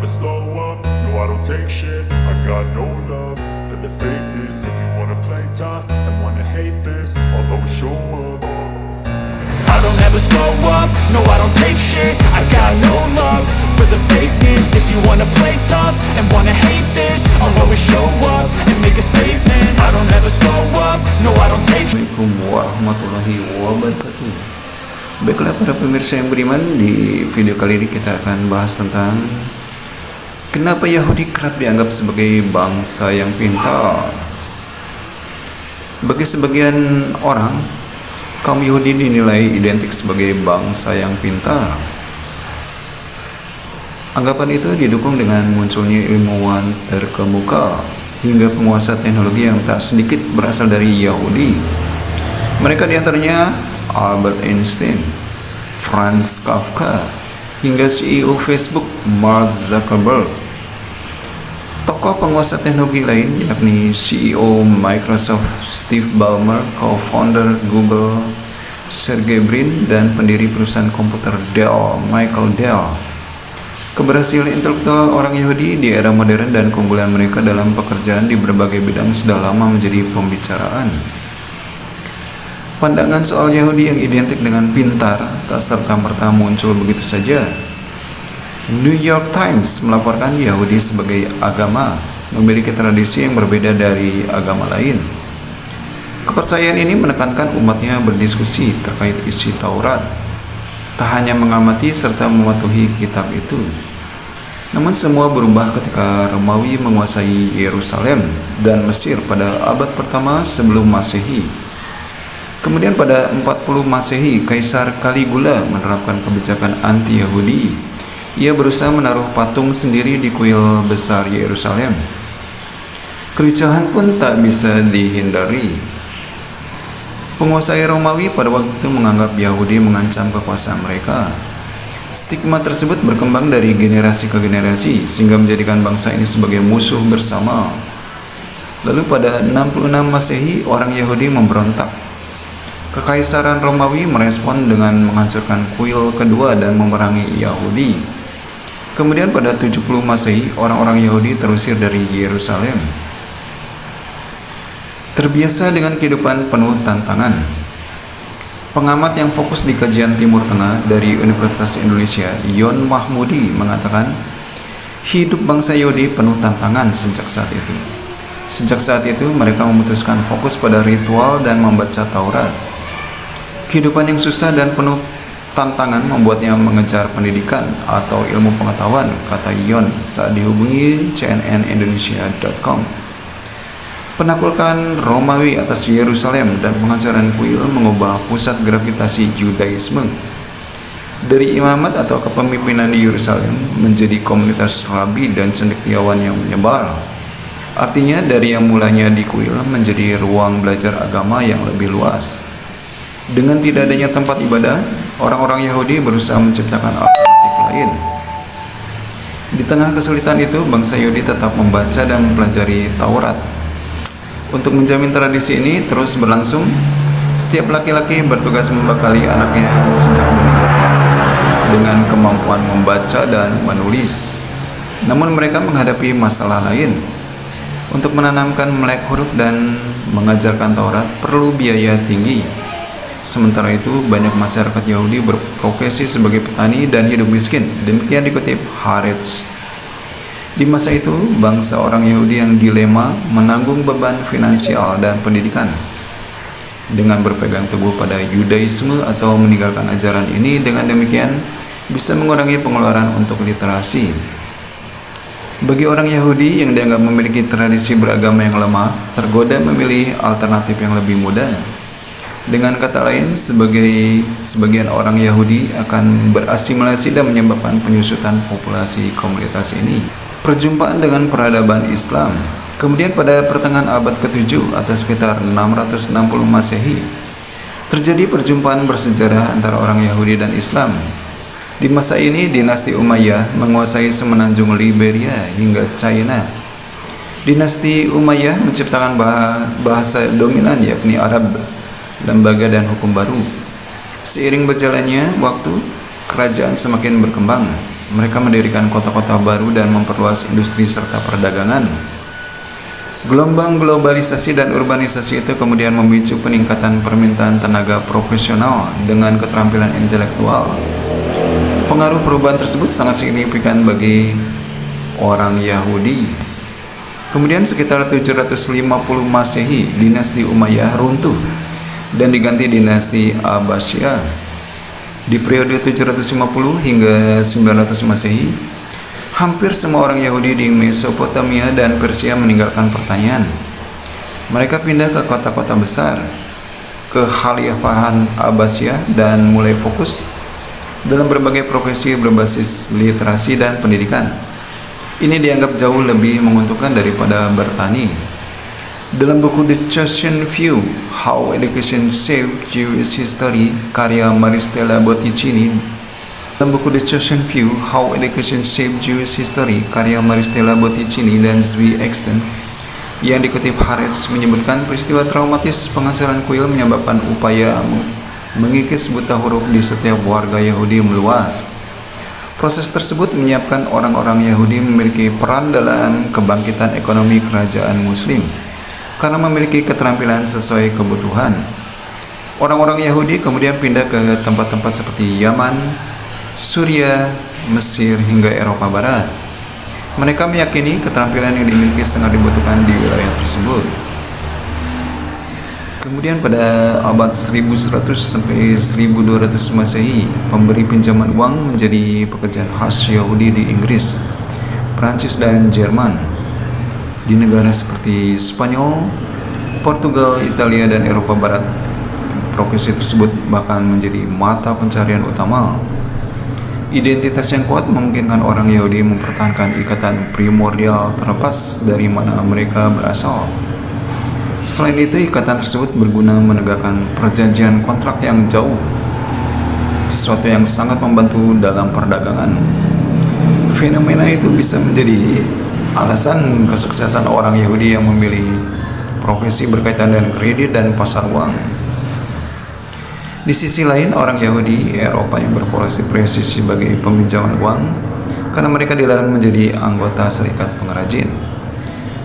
slow up, no I don't take shit. I got no love for the fakeness. If you wanna play tough and wanna hate this, I'll always show up. I don't ever slow up, no I don't take shit. I got no love for the fakeness. If you wanna play tough and wanna hate this, I'll always show up and make a statement. I don't ever slow up, no I don't take shit. Assalamualaikum warahmatullahi wabarakatuh. Baiklah para pemirsa yang beriman, di video kali ini kita akan bahas tentang kenapa Yahudi kerap dianggap sebagai bangsa yang pintar. Bagi sebagian orang, kaum Yahudi dinilai identik sebagai bangsa yang pintar. Anggapan itu didukung dengan munculnya ilmuwan terkemuka hingga penguasa teknologi yang tak sedikit berasal dari Yahudi. Mereka diantaranya Albert Einstein, Franz Kafka, hingga CEO Facebook Mark Zuckerberg. Tokoh penguasa teknologi lain yakni CEO Microsoft Steve Ballmer, co-founder Google Sergey Brin, dan pendiri perusahaan komputer Dell Michael Dell. Keberhasilan intelektual orang Yahudi di era modern dan keunggulan mereka dalam pekerjaan di berbagai bidang sudah lama menjadi pembicaraan. Pandangan soal Yahudi yang identik dengan pintar tak serta-merta muncul begitu saja. New York Times melaporkan Yahudi sebagai agama memiliki tradisi yang berbeda dari agama lain. Kepercayaan ini menekankan umatnya berdiskusi terkait isi Taurat, tak hanya mengamati serta mematuhi kitab itu. Namun semua berubah ketika Romawi menguasai Yerusalem dan Mesir pada abad pertama sebelum Masehi. Kemudian pada 40 Masehi, Kaisar Caligula menerapkan kebijakan anti-Yahudi. Ia berusaha menaruh patung sendiri di kuil besar Yerusalem. Kericuhan pun tak bisa dihindari. Penguasa Romawi pada waktu itu menganggap Yahudi mengancam kekuasaan mereka. Stigma tersebut berkembang dari generasi ke generasi sehingga menjadikan bangsa ini sebagai musuh bersama. Lalu pada 66 Masehi, orang Yahudi memberontak. Kekaisaran Romawi merespon dengan menghancurkan kuil kedua dan memerangi Yahudi. Kemudian pada 70 Masehi, orang-orang Yahudi terusir dari Yerusalem. Terbiasa dengan kehidupan penuh tantangan. Pengamat yang fokus di kajian Timur Tengah dari Universitas Indonesia, Yon Mahmudi, mengatakan hidup bangsa Yahudi penuh tantangan sejak saat itu. Sejak saat itu mereka memutuskan fokus pada ritual dan membaca Taurat. Kehidupan yang susah dan penuh tantangan membuatnya mengejar pendidikan atau ilmu pengetahuan, kata Yon saat dihubungi cnnindonesia.com. Penaklukan Romawi atas Yerusalem dan penghancuran kuil mengubah pusat gravitasi Judaisme dari imamat atau kepemimpinan di Yerusalem menjadi komunitas rabi dan cendekiawan yang menyebar. Artinya dari yang mulanya di kuil menjadi ruang belajar agama yang lebih luas. Dengan tidak adanya tempat ibadah, orang-orang Yahudi berusaha menciptakan alternatif lain. Di tengah kesulitan itu, bangsa Yahudi tetap membaca dan mempelajari Taurat. Untuk menjamin tradisi ini terus berlangsung, setiap laki-laki bertugas membekali anaknya sejak dini dengan kemampuan membaca dan menulis. Namun mereka menghadapi masalah lain. Untuk menanamkan melek huruf dan mengajarkan Taurat perlu biaya tinggi. Sementara itu, banyak masyarakat Yahudi berprofesi sebagai petani dan hidup miskin. Demikian dikutip Haaretz. Di masa itu, bangsa orang Yahudi yang dilema menanggung beban finansial dan pendidikan. Dengan berpegang teguh pada Yudaisme atau meninggalkan ajaran ini, dengan demikian bisa mengurangi pengeluaran untuk literasi. Bagi orang Yahudi yang dianggap memiliki tradisi beragama yang lemah, tergoda memilih alternatif yang lebih mudah. Dengan kata lain, sebagian orang Yahudi akan berasimilasi dan menyebabkan penyusutan populasi komunitas ini. Perjumpaan dengan peradaban Islam. Kemudian pada pertengahan abad ke-7 atau sekitar 660 Masehi, terjadi perjumpaan bersejarah antara orang Yahudi dan Islam. Di masa ini, dinasti Umayyah menguasai semenanjung Liberia hingga China. Dinasti Umayyah menciptakan bahasa dominan yakni Arab, lembaga dan hukum baru. Seiring berjalannya waktu, kerajaan semakin berkembang. Mereka mendirikan kota-kota baru dan memperluas industri serta perdagangan. Gelombang globalisasi dan urbanisasi itu kemudian memicu peningkatan permintaan tenaga profesional dengan keterampilan intelektual. Pengaruh perubahan tersebut sangat signifikan bagi orang Yahudi. Kemudian sekitar 750 Masehi, dinasti Umayyah runtuh dan diganti dinasti Abbasiyah. Di periode 750 hingga 900 Masehi, hampir semua orang Yahudi di Mesopotamia dan Persia meninggalkan pertanian. Mereka pindah ke kota-kota besar, ke Khalifahan Abbasiyah, dan mulai fokus dalam berbagai profesi berbasis literasi dan pendidikan. Ini dianggap jauh lebih menguntungkan daripada bertani. Dalam buku The Chosen Few, How Education Shaped Jewish History, karya Maristella Botticini. Dalam buku The Chosen Few, How Education Shaped Jewish History, karya Maristella Botticini dan Zvi Exton, yang dikutip Haaretz, menyebutkan peristiwa traumatis pengajaran kuil menyebabkan upaya mengikis buta huruf di setiap warga Yahudi meluas. Proses tersebut menyiapkan orang-orang Yahudi memiliki peran dalam kebangkitan ekonomi kerajaan Muslim karena memiliki keterampilan sesuai kebutuhan. Orang-orang Yahudi kemudian pindah ke tempat-tempat seperti Yaman, Suriah, Mesir, hingga Eropa Barat. Mereka meyakini keterampilan yang dimiliki sangat dibutuhkan di wilayah tersebut. Kemudian pada abad 1100 sampai 1200 Masehi, pemberi pinjaman uang menjadi pekerjaan khas Yahudi di Inggris, Prancis, dan Jerman. Di negara seperti Spanyol, Portugal, Italia, dan Eropa Barat, profesi tersebut bahkan menjadi mata pencarian utama. Identitas yang kuat memungkinkan orang Yahudi mempertahankan ikatan primordial terlepas dari mana mereka berasal. Selain itu, ikatan tersebut berguna menegakkan perjanjian kontrak yang jauh, sesuatu yang sangat membantu dalam perdagangan. Fenomena itu bisa menjadi alasan kesuksesan orang Yahudi yang memilih profesi berkaitan dengan kredit dan pasar uang. Di sisi lain, orang Yahudi Eropa yang berprofesi sebagai peminjaman uang karena mereka dilarang menjadi anggota serikat pengrajin.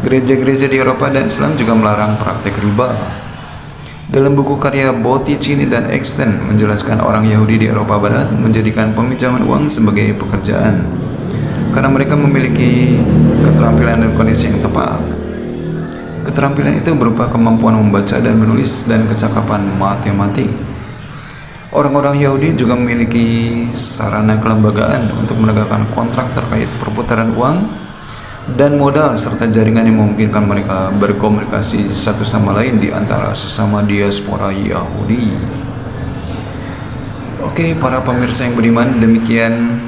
Gereja-gereja di Eropa dan Islam juga melarang praktek riba. Dalam buku karya Botticini dan Exton menjelaskan orang Yahudi di Eropa Barat menjadikan peminjaman uang sebagai pekerjaan karena mereka memiliki keterampilan dan kondisi yang tepat. Keterampilan itu berupa kemampuan membaca dan menulis dan kecakapan matematik. Orang-orang Yahudi juga memiliki sarana kelembagaan untuk menegakkan kontrak terkait perputaran uang dan modal serta jaringan yang memungkinkan mereka berkomunikasi satu sama lain di antara sesama diaspora Yahudi. Oke, para pemirsa yang beriman, demikian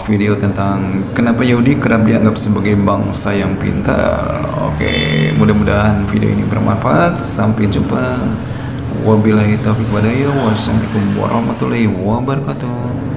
video tentang kenapa Yahudi kerap dianggap sebagai bangsa yang pintar. Oke, mudah-mudahan video ini bermanfaat. Sampai jumpa. Wabillahi taufiq walhidayah. Wassalamualaikum warahmatullahi wabarakatuh.